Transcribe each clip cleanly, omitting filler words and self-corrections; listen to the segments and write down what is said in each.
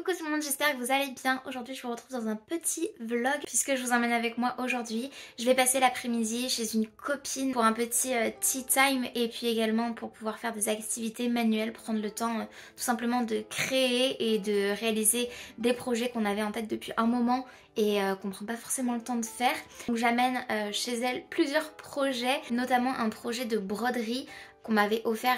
Coucou tout le monde, j'espère que vous allez bien. Aujourd'hui je vous retrouve dans un petit vlog puisque je vous emmène avec moi aujourd'hui. Je vais passer l'après-midi chez une copine pour un petit tea time et puis également pour pouvoir faire des activités manuelles, prendre le temps tout simplement de créer et de réaliser des projets qu'on avait en tête depuis un moment et qu'on prend pas forcément le temps de faire. Donc j'amène chez elle plusieurs projets, notamment un projet de broderie qu'on m'avait offert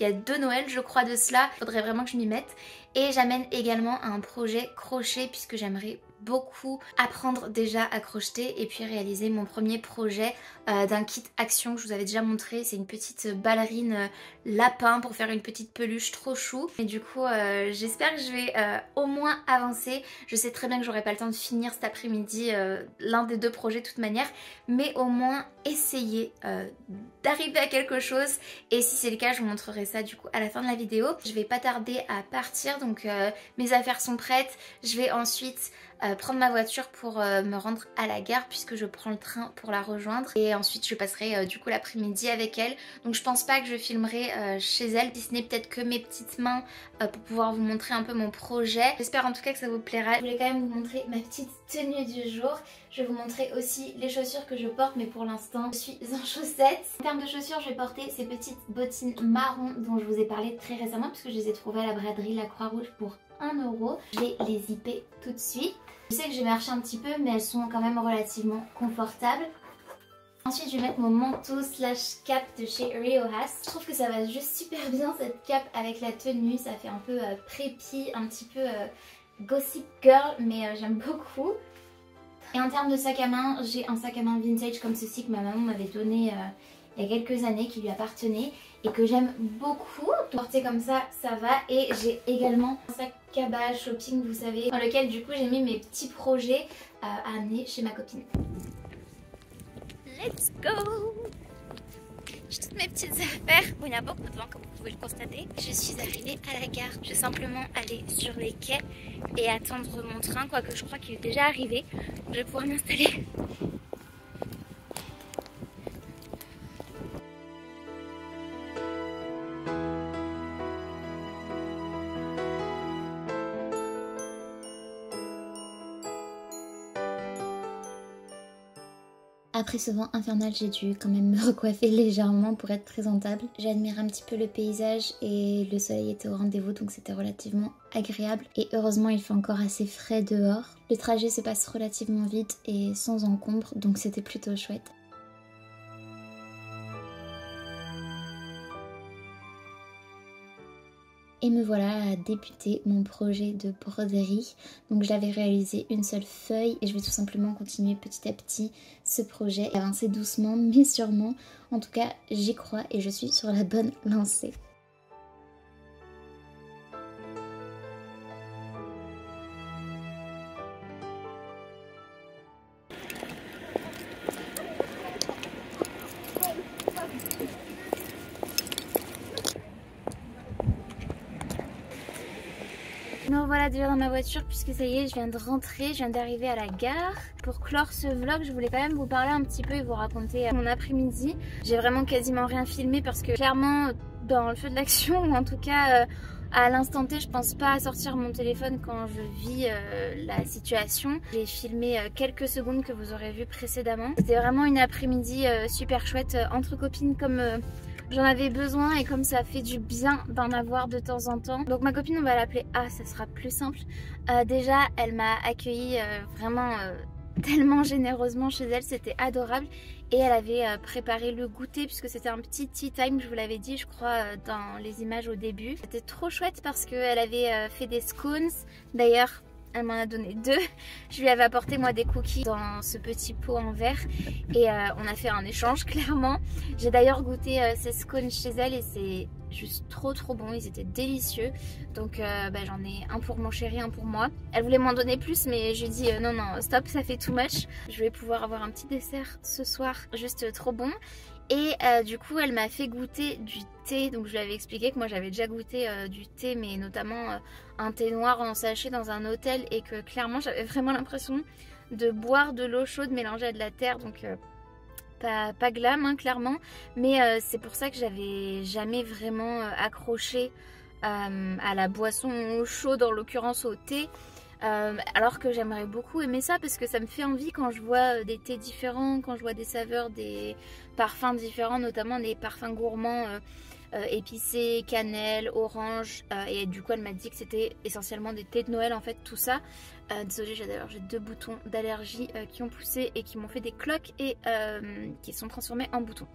il y a 2 Noëls je crois de cela, faudrait vraiment que je m'y mette. Et j'amène également un projet crochet puisque j'aimerais beaucoup apprendre déjà à crocheter et puis réaliser mon premier projet d'un kit action que je vous avais déjà montré. C'est une petite ballerine lapin pour faire une petite peluche trop chou. Et du coup j'espère que je vais au moins avancer. Je sais très bien que j'aurai pas le temps de finir cet après-midi l'un des 2 projets de toute manière, mais au moins essayer d'arriver à quelque chose. Et si c'est le cas, je vous montrerai ça du coup à la fin de la vidéo. Je vais pas tarder à partir, donc mes affaires sont prêtes. Je vais ensuite prendre ma voiture pour me rendre à la gare puisque je prends le train pour la rejoindre. Et ensuite je passerai du coup l'après-midi avec elle. Donc je pense pas que je filmerai chez elle, si ce n'est peut-être que mes petites mains pour pouvoir vous montrer un peu mon projet. J'espère en tout cas que ça vous plaira. Je voulais quand même vous montrer ma petite tenue du jour. Je vais vous montrer aussi les chaussures que je porte, mais pour l'instant je suis en chaussettes. En termes de chaussures, je vais porter ces petites bottines marron dont je vous ai parlé très récemment puisque je les ai trouvées à la braderie La Croix-Rouge pour 1 €. Je vais les zipper tout de suite. Je sais que je vais marcher un petit peu, mais elles sont quand même relativement confortables. Ensuite, je vais mettre mon manteau slash cape de chez Riohas. Je trouve que ça va juste super bien cette cape avec la tenue. Ça fait un peu préppy, un petit peu gossip girl, mais j'aime beaucoup. Et en termes de sac à main, j'ai un sac à main vintage comme ceci que ma maman m'avait donné il y a quelques années, qui lui appartenait et que j'aime beaucoup. Porter comme ça, ça va. Et j'ai également un sac cabas shopping, vous savez, dans lequel du coup j'ai mis mes petits projets à amener chez ma copine. Let's go! J'ai toutes mes petites affaires. Bon, il y a beaucoup de vent comme vous pouvez le constater. Je suis arrivée à la gare. Je vais simplement aller sur les quais et attendre mon train, quoique je crois qu'il est déjà arrivé. Je vais pouvoir m'installer. Après ce vent infernal, j'ai dû quand même me recoiffer légèrement pour être présentable. J'admire un petit peu le paysage et le soleil était au rendez-vous, donc c'était relativement agréable. Et heureusement, il fait encore assez frais dehors. Le trajet se passe relativement vite et sans encombre, donc c'était plutôt chouette. Et me voilà à débuter mon projet de broderie. Donc je l'avais réalisé une seule feuille et je vais tout simplement continuer petit à petit ce projet. Avancer doucement mais sûrement. En tout cas j'y crois et je suis sur la bonne lancée. Me voilà déjà dans ma voiture puisque ça y est, je viens de rentrer, je viens d'arriver à la gare. Pour clore ce vlog, je voulais quand même vous parler un petit peu et vous raconter mon après-midi. J'ai vraiment quasiment rien filmé parce que clairement dans le feu de l'action, ou en tout cas à l'instant T, je pense pas à sortir mon téléphone quand je vis la situation. J'ai filmé quelques secondes que vous aurez vu précédemment. C'était vraiment une après-midi super chouette entre copines comme... j'en avais besoin et comme ça fait du bien d'en avoir de temps en temps. Donc ma copine, on va l'appeler A, ça sera plus simple. Déjà, elle m'a accueillie vraiment tellement généreusement chez elle, c'était adorable. Et elle avait préparé le goûter puisque c'était un petit tea time, je vous l'avais dit je crois dans les images au début. C'était trop chouette parce qu'elle avait fait des scones. D'ailleurs, elle m'en a donné 2. Je lui avais apporté moi des cookies dans ce petit pot en verre et on a fait un échange clairement. J'ai d'ailleurs goûté ces scones chez elle et c'est juste trop bon, ils étaient délicieux. Donc j'en ai un pour mon chéri, un pour moi. Elle voulait m'en donner plus mais je lui ai dit non stop, ça fait too much. Je vais pouvoir avoir un petit dessert ce soir, juste trop bon. Et du coup elle m'a fait goûter du thé, donc je lui avais expliqué que moi j'avais déjà goûté du thé, mais notamment un thé noir en sachet dans un hôtel, et que clairement j'avais vraiment l'impression de boire de l'eau chaude mélangée à de la terre, donc pas glam hein, clairement, mais c'est pour ça que j'avais jamais vraiment accroché à la boisson chaude, en l'occurrence au thé. Alors que j'aimerais beaucoup aimer ça parce que ça me fait envie quand je vois des thés différents, quand je vois des saveurs, des parfums différents, notamment des parfums gourmands épicés, cannelle, orange, et du coup elle m'a dit que c'était essentiellement des thés de Noël en fait, tout ça. Désolée, j'ai 2 boutons d'allergie qui ont poussé et qui m'ont fait des cloques et qui sont transformés en boutons,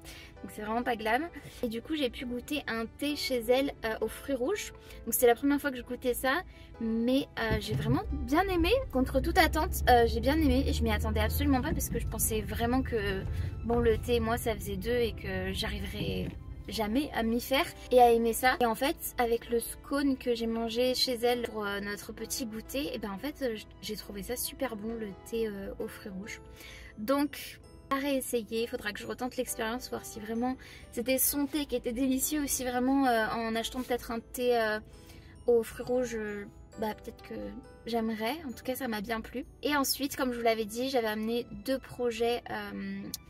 donc c'est vraiment pas glam. Et du coup j'ai pu goûter un thé chez elle aux fruits rouges, donc c'est la première fois que je goûtais ça, mais j'ai vraiment bien aimé, contre toute attente. J'ai bien aimé et je m'y attendais absolument pas parce que je pensais vraiment que bon, le thé, moi ça faisait 2 et que j'arriverais jamais à m'y faire et à aimer ça. Et en fait avec le scone que j'ai mangé chez elle pour notre petit goûter, et ben en fait j'ai trouvé ça super bon, le thé aux fruits rouges. Donc à réessayer, il faudra que je retente l'expérience, voir si vraiment c'était son thé qui était délicieux ou si vraiment en achetant peut-être un thé aux fruits rouges, bah peut-être que j'aimerais. En tout cas ça m'a bien plu. Et ensuite, comme je vous l'avais dit, j'avais amené 2 projets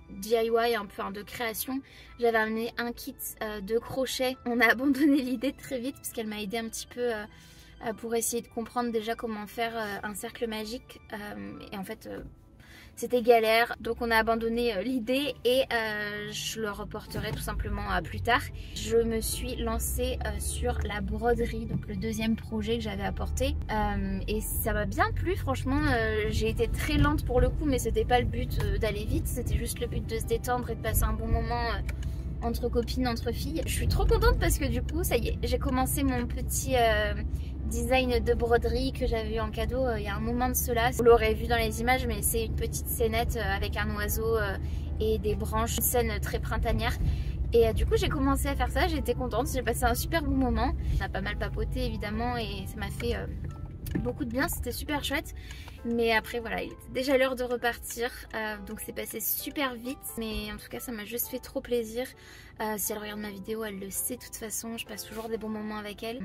DIY, un peu de création. J'avais amené un kit de crochet. On a abandonné l'idée très vite parce qu'elle m'a aidé un petit peu pour essayer de comprendre déjà comment faire un cercle magique, et en fait c'était galère, donc on a abandonné l'idée et je le reporterai tout simplement à plus tard. Je me suis lancée sur la broderie, donc le 2e projet que j'avais apporté, et ça m'a bien plu franchement. J'ai été très lente pour le coup, mais c'était pas le but d'aller vite, c'était juste le but de se détendre et de passer un bon moment entre copines, entre filles. Je suis trop contente parce que du coup ça y est, j'ai commencé mon petit design de broderie que j'avais eu en cadeau il y a un moment de cela. Vous l'aurez vu dans les images, mais c'est une petite scénette avec un oiseau et des branches, une scène très printanière. Et du coup j'ai commencé à faire ça, j'étais contente, j'ai passé un super bon moment. On a pas mal papoté évidemment et ça m'a fait beaucoup de bien, c'était super chouette. Mais après voilà, il était déjà l'heure de repartir, donc c'est passé super vite, mais en tout cas ça m'a juste fait trop plaisir. Si elle regarde ma vidéo, elle le sait de toute façon, je passe toujours des bons moments avec elle.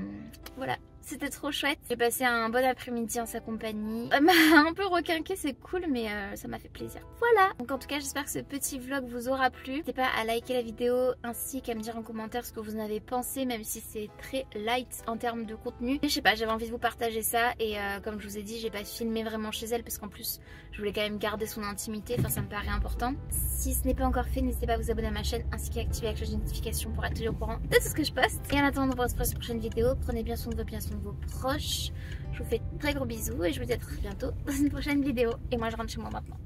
Voilà, c'était trop chouette. J'ai passé un bon après-midi en sa compagnie. Elle m'a un peu requinqué, c'est cool, mais ça m'a fait plaisir. Voilà, donc en tout cas j'espère que ce petit vlog vous aura plu. N'hésitez pas à liker la vidéo ainsi qu'à me dire en commentaire ce que vous en avez pensé, même si c'est très light en termes de contenu. Et je sais pas, j'avais envie de vous partager ça et comme je vous ai dit, j'ai pas filmé vraiment chez elle parce qu'en plus je voulais quand même garder son intimité, enfin ça me paraît important. Si ce n'est pas encore fait, n'hésitez pas à vous abonner à ma chaîne ainsi qu'à activer la cloche de notification pour être au courant de tout ce que je poste. Et en attendant de voir votre prochaine vidéo, prenez bien soin de vos proches. Je vous fais de très gros bisous et je vous dis à très bientôt dans une prochaine vidéo. Et moi je rentre chez moi maintenant.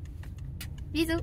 Bisous.